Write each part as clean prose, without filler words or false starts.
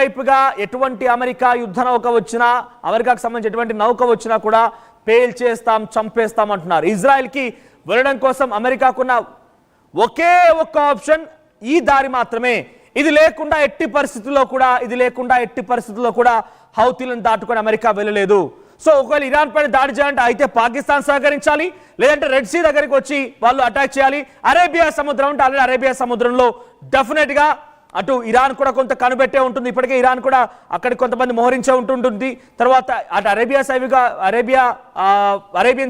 ఎటువైపుగా ఎటువంటి అమెరికా యుద్ధ నౌక వచ్చినా, అమెరికాకు సంబంధించి ఎటువంటి నౌక వచ్చినా కూడా పేల్చేస్తాం, చంపేస్తాం అంటున్నారు. ఇజ్రాయెల్కి వెళ్ళడం కోసం అమెరికాకున్న ఒకే ఒక్క ఆప్షన్ ఈ దారి మాత్రమే. ఇది లేకుండా ఎట్టి పరిస్థితుల్లో కూడా హౌతీలను దాటుకొని అమెరికా వెళ్ళలేదు. సో ఒకవేళ ఇరాన్ పైన దాడి చేయాలంటే అయితే పాకిస్తాన్ సహకరించాలి, లేదంటే రెడ్ సీ దగ్గరికి వచ్చి వాళ్ళు అటాక్ చేయాలి. అరేబియా సముద్రం అంటే ఆల్రెడీ అరేబియా సముద్రంలో డెఫినెట్గా అటు ఇరాన్ కూడా కొంత కనుబెట్టే ఉంటుంది. ఇప్పటికే ఇరాన్ కూడా అక్కడికి కొంతమంది మోహరించే ఉంటుంటుంది. తర్వాత అటు అరేబియన్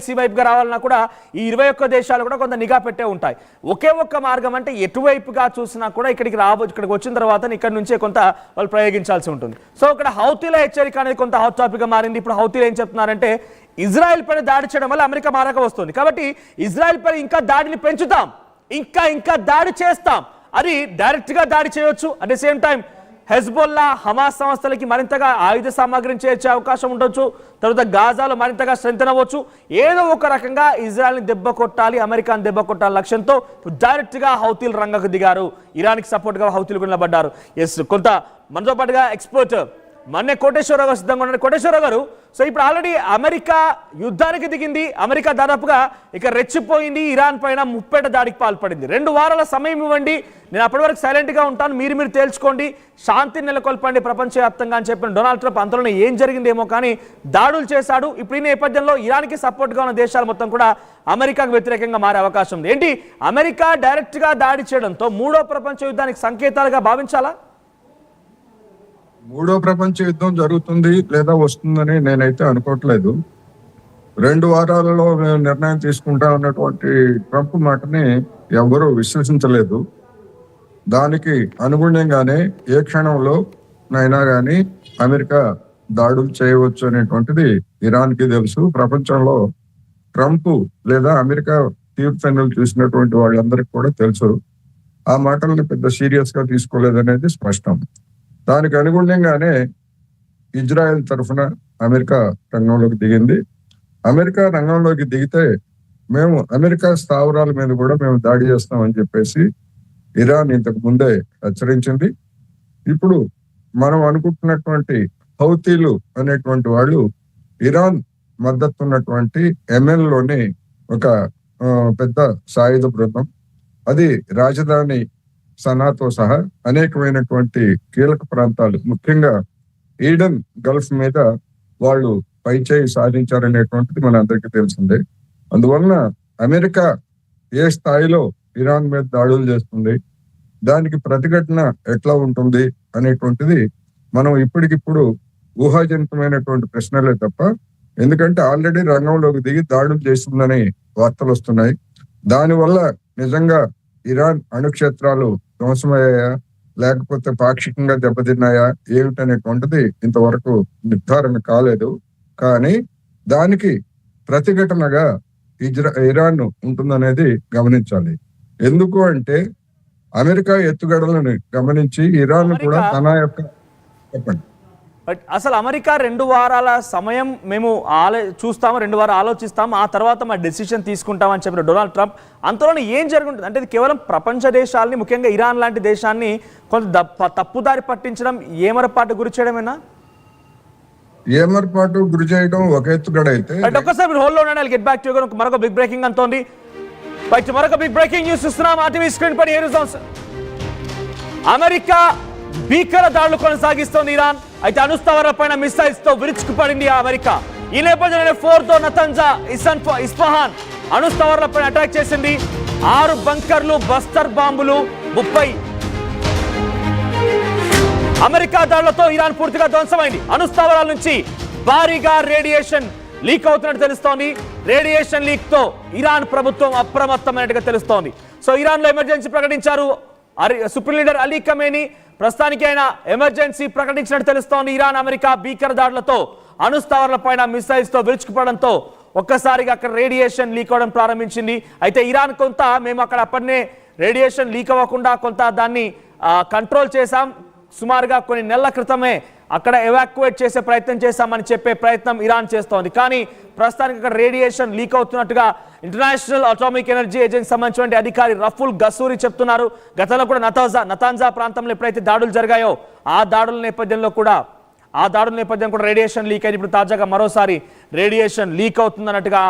సీ వైపుగా రావాలన్నా కూడా ఈ 21 దేశాలు కూడా కొంత నిఘా పెట్టే ఉంటాయి. ఒకే ఒక్క మార్గం అంటే ఎటువైపుగా చూసినా కూడా ఇక్కడికి వచ్చిన తర్వాత ఇక్కడ నుంచే కొంత వాళ్ళు ప్రయోగించాల్సి ఉంటుంది. సో ఇక్కడ హౌతీల హెచ్చరిక అనేది కొంత హాట్ టాపిక్గా మారింది. ఇప్పుడు హౌతీలు ఏం చెప్తున్నారంటే ఇజ్రాయెల్ పైన దాడి చేయడం వల్ల అమెరికా మారక వస్తుంది, కాబట్టి ఇజ్రాయెల్ పైన ఇంకా దాడిని పెంచుతాం, ఇంకా దాడి చేస్తాం, అది డైరెక్ట్గా దాడి చేయవచ్చు. At the same time Hezbollah, Hamas సంస్థలకి మరింతగా ఆయుధ సామాగ్రిని చేర్చే అవకాశం ఉండొచ్చు. తర్వాత గాజాలో మరింతగా స్ట్రెంథెన్ అవ్వచ్చు. ఏదో ఒక రకంగా ఇజ్రాయెల్ని దెబ్బ కొట్టాలి, అమెరికాని దెబ్బ కొట్టాలి లక్ష్యంతో డైరెక్ట్గా హౌతీలు రంగకు దిగారు. ఇరాన్కి సపోర్ట్గా హౌతీలు కూడా నిలబడ్డారు. ఎస్, కొంత మనతో పాటుగా ఎక్స్పర్ట్ మొన్నే కోటేశ్వరరావు గారు సిద్ధంగా ఉన్నారు. కోటేశ్వరరావు గారు, సో ఇప్పుడు ఆల్రెడీ అమెరికా యుద్ధానికి దిగింది, అమెరికా దాదాపుగా ఇక రెచ్చిపోయింది, ఇరాన్ పైన ముప్పేట దాడికి పాల్పడింది. 2 వారాల సమయం ఇవ్వండి, నేను అప్పటి వరకు సైలెంట్గా ఉంటాను, మీరు తేల్చుకోండి, శాంతిని నెలకొల్పండి ప్రపంచవ్యాప్తంగా అని చెప్పిన డొనాల్డ్ ట్రంప్ అంతలోనే ఏం జరిగిందేమో కానీ దాడులు చేశాడు. ఇప్పుడు ఈ నేపథ్యంలో ఇరాన్కి సపోర్ట్గా ఉన్న దేశాలు మొత్తం కూడా అమెరికాకు వ్యతిరేకంగా మారే అవకాశం ఉంది. ఏంటి అమెరికా డైరెక్ట్గా దాడి చేయడంతో 3వ ప్రపంచ యుద్ధానికి సంకేతాలుగా భావించాలా? 3వ ప్రపంచ యుద్ధం జరుగుతుంది లేదా వస్తుందని నేనైతే అనుకోవట్లేదు. 2 వారాలలో మేము నిర్ణయం తీసుకుంటా ఉన్నటువంటి ట్రంప్ మాటని ఎవరూ విశ్వసించలేదు. దానికి అనుగుణంగానే ఏ క్షణంలో అయినా కానీ అమెరికా దాడులు చేయవచ్చు అనేటువంటిది ఇరాన్కి తెలుసు. ప్రపంచంలో ట్రంప్ లేదా అమెరికా తీర్పులు చూసినటువంటి వాళ్ళందరికీ కూడా తెలుసు. ఆ మాటలను పెద్ద సీరియస్ గా తీసుకోలేదనేది స్పష్టం. దానికి అనుగుణంగానే ఇజ్రాయెల్ తరఫున అమెరికా రంగంలోకి దిగింది. అమెరికా రంగంలోకి దిగితే మేము అమెరికా స్థావరాల మీద కూడా మేము దాడి చేస్తామని చెప్పేసి ఇరాన్ ఇంతకు ముందే హెచ్చరించింది. ఇప్పుడు మనం అనుకుంటున్నటువంటి హౌతీలు అనేటువంటి వాళ్ళు ఇరాన్ మద్దతు ఉన్నటువంటి యెమెన్లోని ఒక పెద్ద సాయుధ బృందం. అది రాజధాని సనాతో సహా అనేకమైనటువంటి కీలక ప్రాంతాలు, ముఖ్యంగా ఈడెన్ గల్ఫ్ మీద వాళ్ళు పైచేయి సాధించారనేటువంటిది మన అందరికీ తెలిసిందే. అందువలన అమెరికా ఏ స్థాయిలో ఇరాన్ మీద దాడులు చేస్తుంది, దానికి ప్రతిఘటన ఎట్లా ఉంటుంది అనేటువంటిది మనం ఇప్పటికిప్పుడు ఊహాజనితమైనటువంటి ప్రశ్నలే తప్ప, ఎందుకంటే ఆల్రెడీ రంగంలోకి దిగి దాడులు చేస్తుందని వార్తలు వస్తున్నాయి. దానివల్ల నిజంగా ఇరాన్ అణుక్షేత్రాలు ధ్వంసమయ్యాయా లేకపోతే పాక్షికంగా దెబ్బతిన్నాయా ఏమిటనేటువంటిది ఇంతవరకు నిర్ధారణ కాలేదు. కానీ దానికి ప్రతిఘటనగా ఇరాన్ ఉంటుందనేది గమనించాలి. ఎందుకు అంటే అమెరికా ఎత్తుగడలను గమనించి ఇరాన్ కూడా తన యొక్క చెప్పండి బట్ అసలు అమెరికా 2 వారాల సమయం మేము చూస్తాము, 2 వారాలు ఆలోచిస్తాము, ఆ తర్వాత మా డెసిషన్ తీసుకుంటామని చెప్పిన డొనాల్డ్ ట్రంప్ అంతలోనే ఏం జరుగుతుంది అంటే ఇది కేవలం ప్రపంచ దేశాలని, ముఖ్యంగా ఇరాన్ లాంటి దేశాన్ని కొంత తప్పుదారి పట్టించడం, ఏమరపాటు గురి చేయడమేనా? ఏమరపాటు గురి చేయడం ఒక ఎత్తుగడ అయితే ఒక్కసారి మీరు హోల్డ్ లో ఉండండి. Get back to you. మరొక బిగ్ బ్రేకింగ్ అంతోంది. మరొక బిగ్ బ్రేకింగ్ న్యూస్ ఇస్తున్నాం ఆర్టీవీ స్క్రీన్ పై. అమెరికా భీకర దాడులు కొనసాగిస్తోంది ఇరాన్. అయితే అణుస్థావరాలపైన మిసైల్స్ తో విరుచుకుపడింది అమెరికా. ఈ నేపథ్యంలో ఫోర్దో నతంజా ఇస్ఫహాన్ అణుస్థావరాలపైన అటాక్ చేసింది. 6 బంకర్లు, బస్టర్ బాంబులు, 30 అమెరికా దాడులతో ఇరాన్ పూర్తిగా ధ్వంసమైంది. అణుస్థావరాల నుంచి భారీగా రేడియేషన్ లీక్ అవుతున్నట్టు తెలుస్తోంది. రేడియేషన్ లీక్ తో ఇరాన్ ప్రభుత్వం అప్రమత్తమైనట్టుగా తెలుస్తోంది. సో ఇరాన్ లో ఎమర్జెన్సీ ప్రకటించారు సుప్రీం లీడర్ అలీ ఖమేనీ. ప్రస్తుతానికి ఆయన ఎమర్జెన్సీ ప్రకటించినట్టు తెలుస్తోంది. ఇరాన్ అమెరికా భీకర దాడులతో అణుస్థావరాలపైన మిసైల్స్ తో విరుచుకుపడడంతో ఒక్కసారిగా అక్కడ రేడియేషన్ లీక్ అవ్వడం ప్రారంభించింది. అయితే ఇరాన్ కొంత మేము అక్కడ అప్పటినే రేడియేషన్ లీక్ అవ్వకుండా కొంత దాన్ని కంట్రోల్ చేశాం. సుమారుగా కొన్ని నెలల క్రితమే అక్కడ ఎవాక్యువేట్ చేసే ప్రయత్నం చేస్తామని చెప్పే ప్రయత్నం ఇరాన్ చేస్తోంది. కానీ ప్రస్తుతానికి అక్కడ రేడియేషన్ లీక్ అవుతున్నట్టుగా ఇంటర్నేషనల్ అటామిక్ ఎనర్జీ ఏజెన్సీ సంబంధించిన అధికారి రఫుల్ గసూరి చెప్తున్నారు. గతంలో కూడా నతాంజా ప్రాంతంలో ఎప్పుడైతే దాడులు జరిగాయో ఆ దాడుల నేపథ్యంలో కూడా రేడియేషన్ లీక్ అయింది. ఇప్పుడు తాజాగా మరోసారి రేడియేషన్ లీక్ అవుతుందన్నట్టుగా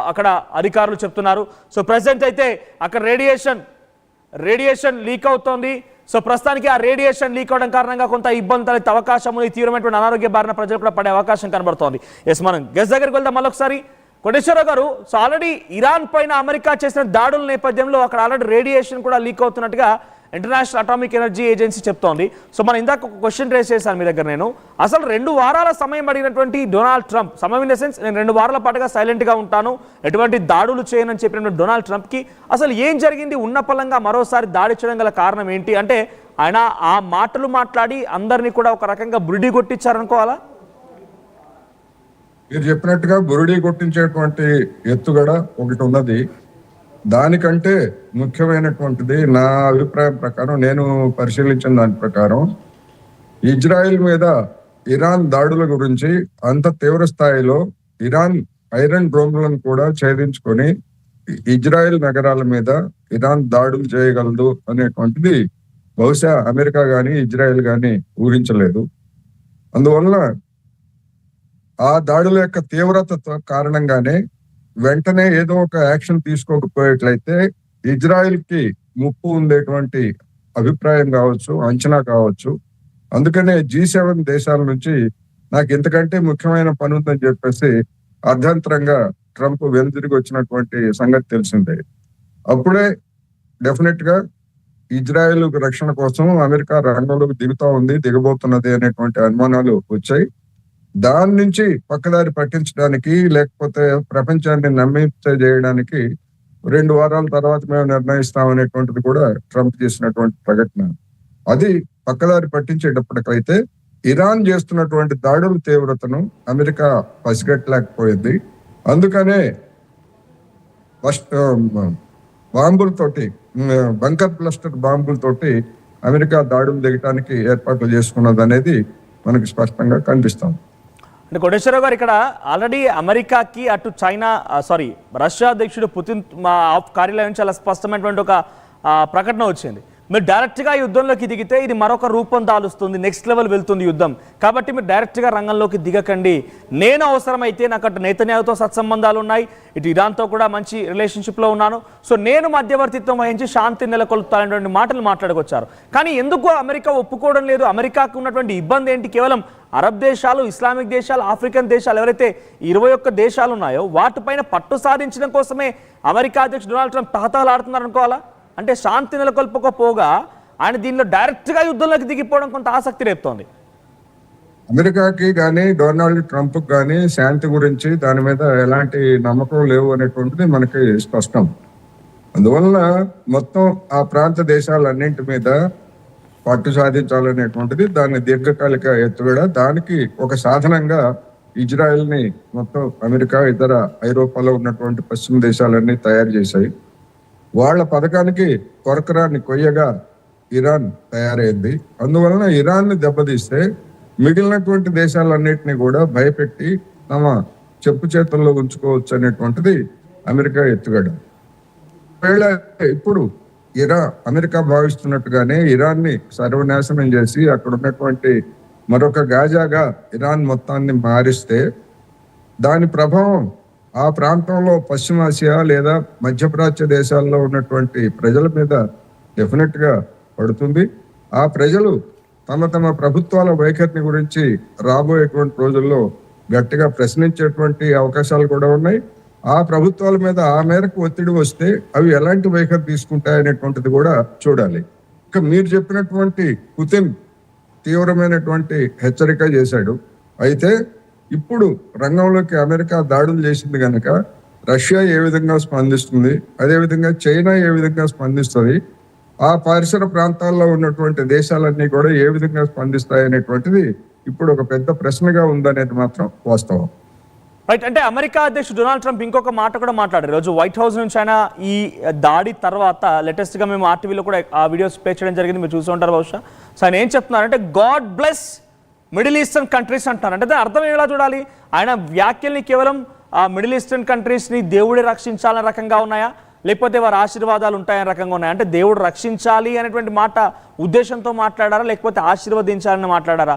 అక్కడ అధికారులు చెప్తున్నారు. సో ప్రజెంట్ అయితే అక్కడ రేడియేషన్ లీక్ అవుతోంది. సో ప్రస్తుతానికి ఆ రేడియేషన్ లీక్ అవడం కారణంగా కొంత ఇబ్బంది తలెత్తే అవకాశం ఉంది. తీవ్రమైనటువంటి అనారోగ్య బారిన ప్రజలు కూడా పడే అవకాశం కనబడుతోంది. ఎస్, మనం గెస్ట్ దగ్గరికి వెళ్దాం మళ్ళొకసారి. కోటేశ్వరరావు గారు, సో ఆల్రెడీ ఇరాన్ పైన అమెరికా చేసిన దాడుల నేపథ్యంలో అక్కడ ఆల్రెడీ రేడియేషన్ కూడా లీక్ అవుతున్నట్టుగా ఇంటర్నేషనల్ అటామిక్ ఎనర్జీ ఏజెన్సీ చెప్తోంది. సో మనం ఇందాక ఒక క్వశ్చన్ రేస్ చేశాను మీ దగ్గర. నేను అసలు 2 వారాల సమయం అడిగినటువంటి డొనాల్డ్ ట్రంప్, సమయం ఇన్ ద సెన్స్ నేను 2 వారాల పాటుగా సైలెంట్గా ఉంటాను, ఎటువంటి దాడులు చేయనని చెప్పినటువంటి డొనాల్డ్ ట్రంప్కి అసలు ఏం జరిగింది? ఉన్న పలంగా మరోసారి దాడి చేయడం గల కారణం ఏంటి? అంటే ఆయన ఆ మాటలు మాట్లాడి అందరినీ కూడా ఒక రకంగా బురిడి కొట్టించారనుకోవాలా? మీరు చెప్పినట్టుగా బురుడి కొట్టించేటువంటి ఎత్తుగడ ఒకటి ఉన్నది. దానికంటే ముఖ్యమైనటువంటిది నా అభిప్రాయం ప్రకారం, నేను పరిశీలించిన దాని ప్రకారం, ఇజ్రాయెల్ మీద ఇరాన్ దాడుల గురించి అంత తీవ్ర స్థాయిలో ఇరాన్ ఐరన్ డ్రోమ్లను కూడా ఛేదించుకొని ఇజ్రాయెల్ నగరాల మీద ఇరాన్ దాడులు చేయగలదు అనేటువంటిది బహుశా అమెరికా గాని ఇజ్రాయెల్ గాని ఊహించలేదు. అందువల్ల ఆ దాడుల యొక్క తీవ్రత కారణంగానే వెంటనే ఏదో ఒక యాక్షన్ తీసుకోకపోయేట్లయితే ఇజ్రాయెల్ కి ముప్పు ఉండేటువంటి అభిప్రాయం కావచ్చు, అంచనా కావచ్చు. అందుకనే G7 దేశాల నుంచి నాకు ఇంతకంటే ముఖ్యమైన పని ఉందని చెప్పేసి అర్ధంతరంగా ట్రంప్ వెనుదిరిగి వచ్చినటువంటి సంగతి తెలిసిందే. అప్పుడే డెఫినెట్ గా ఇజ్రాయెల్ రక్షణ కోసం అమెరికా రంగంలోకి దిగబోతున్నది అనేటువంటి అనుమానాలు వచ్చాయి. దాని నుంచి పక్కదారి పట్టించడానికి, లేకపోతే ప్రపంచాన్ని నమ్మించజేయడానికి 2 వారాల తర్వాత మేము నిర్ణయిస్తామనేటువంటిది కూడా ట్రంప్ చేసినటువంటి ప్రకటన. అది పక్కదారి పట్టించేటప్పటికైతే ఇరాన్ చేస్తున్నటువంటి దాడుల తీవ్రతను అమెరికా పసిగట్టలేకపోయింది. అందుకనే బాంబులతోటి, బంకర్ బ్లాస్టర్ బాంబులతోటి అమెరికా దాడులు దిగటానికి ఏర్పాట్లు చేసుకున్నది అనేది మనకి స్పష్టంగా కనిపిస్తాం. అంటే కోటేశ్వరరావు గారు, ఇక్కడ ఆల్రెడీ అమెరికాకి అటు రష్యా అధ్యక్షుడు పుతిన్ కార్యాలయం చాలా స్పష్టమైనటువంటి ఒక ప్రకటన వచ్చింది. మీరు డైరెక్ట్గా యుద్ధంలోకి దిగితే ఇది మరొక రూపం దాలుస్తుంది, నెక్స్ట్ లెవెల్ వెళ్తుంది యుద్ధం. కాబట్టి మీరు డైరెక్ట్గా రంగంలోకి దిగకండి. నేను అవసరమైతే నాకు అటు నేతన్యాహుతో సత్సంబంధాలు ఉన్నాయి, ఇటు ఇరాన్తో కూడా మంచి రిలేషన్షిప్లో ఉన్నాను, సో నేను మధ్యవర్తిత్వం వహించి శాంతి నెలకొల్పుతానటువంటి మాటలు మాట్లాడుకొచ్చారు. కానీ ఎందుకు అమెరికా ఒప్పుకోవడం లేదు? అమెరికాకు ఉన్నటువంటి ఇబ్బంది ఏంటి? కేవలం అరబ్ దేశాలు, ఇస్లామిక్ దేశాలు, ఆఫ్రికన్ దేశాలు, ఎవరైతే 21 దేశాలు ఉన్నాయో వాటిపైన పట్టు సాధించడం కోసమే అమెరికా అధ్యక్షుడు డొనాల్డ్ ట్రంప్ తహతహలాడుతున్నారు అనుకోవాలా? అంటే శాంతి నెలకొల్పకపోగా ఆయన దీనిలో డైరెక్ట్గా యుద్ధంలోకి దిగిపోవడం కొంత ఆసక్తి రేపుతోంది. అమెరికాకి కానీ డొనాల్డ్ ట్రంప్ కానీ శాంతి గురించి దాని మీద ఎలాంటి నమ్మకం లేవు అనేటువంటిది మనకి స్పష్టం. అందువల్ల మొత్తం ఆ ప్రాంత దేశాలన్నింటి మీద పట్టు సాధించాలనేటువంటిది దాని దీర్ఘకాలిక ఎత్తుగడ. దానికి ఒక సాధనంగా ఇజ్రాయెల్ ని మొత్తం అమెరికా, ఇతర ఐరోపాలో ఉన్నటువంటి పశ్చిమ దేశాలన్నీ తయారు చేశాయి. వాళ్ళ పథకానికి కొరకరాన్ని కొయ్యగా ఇరాన్ తయారైంది. అందువలన ఇరాన్ ని దెబ్బతీస్తే మిగిలినటువంటి దేశాలన్నింటినీ కూడా భయపెట్టి తమ చెప్పు చేతుల్లో ఉంచుకోవచ్చు అనేటువంటిది అమెరికా ఎత్తుగడ. ఇప్పుడు అమెరికా భావిస్తున్నట్టుగానే ఇరాన్ ని సర్వనాశనం చేసి అక్కడ ఉన్నటువంటి మరొక గాజాగా ఇరాన్ మొత్తాన్ని మారిస్తే దాని ప్రభావం ఆ ప్రాంతంలో పశ్చిమాసియా లేదా మధ్యప్రాచ్య దేశాల్లో ఉన్నటువంటి ప్రజల మీద డెఫినెట్ గా పడుతుంది. ఆ ప్రజలు తమ ప్రభుత్వాల వైఖరిని గురించి రాబోయేటువంటి రోజుల్లో గట్టిగా ప్రశ్నించేటువంటి అవకాశాలు కూడా ఉన్నాయి. ఆ ప్రభుత్వాల మీద ఆ మేరకు ఒత్తిడి వస్తే అవి ఎలాంటి వైఖరి తీసుకుంటాయనేటువంటిది కూడా చూడాలి. ఇక మీరు చెప్పినటువంటి పుతిన్ తీవ్రమైనటువంటి హెచ్చరిక చేశాడు. అయితే ఇప్పుడు రంగంలోకి అమెరికా దాడులు చేసింది కనుక రష్యా ఏ విధంగా స్పందిస్తుంది, అదేవిధంగా చైనా ఏ విధంగా స్పందిస్తుంది, ఆ పరిసర ప్రాంతాల్లో ఉన్నటువంటి దేశాలన్నీ కూడా ఏ విధంగా స్పందిస్తాయి అనేటువంటిది ఇప్పుడు ఒక పెద్ద ప్రశ్నగా ఉందనేది మాత్రం వాస్తవం. రైట్. అంటే అమెరికా అధ్యక్షుడు డొనాల్డ్ ట్రంప్ ఇంకొక మాట కూడా మాట్లాడారు రోజు వైట్ హౌస్ నుంచి. ఆయన ఈ దాడి తర్వాత లేటెస్ట్గా మేము ఆర్టీవీలో కూడా ఆ వీడియోస్ ప్లే చేయడం జరిగింది, మీరు చూసి ఉంటారు బహుశా. సో ఆయన ఏం చెప్తున్నారంటే God bless middle eastern countries అంటున్నారు. అంటే దాని అర్థం ఎలా చూడాలి? ఆయన వ్యాఖ్యల్ని కేవలం ఆ మిడిల్ ఈస్టర్న్ కంట్రీస్ని దేవుడే రక్షించాలనే రకంగా ఉన్నాయా, లేకపోతే వారి ఆశీర్వాదాలు ఉంటాయనే రకంగా ఉన్నాయా? అంటే దేవుడు రక్షించాలి అనేటువంటి మాట ఉద్దేశంతో మాట్లాడారా, లేకపోతే ఆశీర్వదించాలని మాట్లాడారా?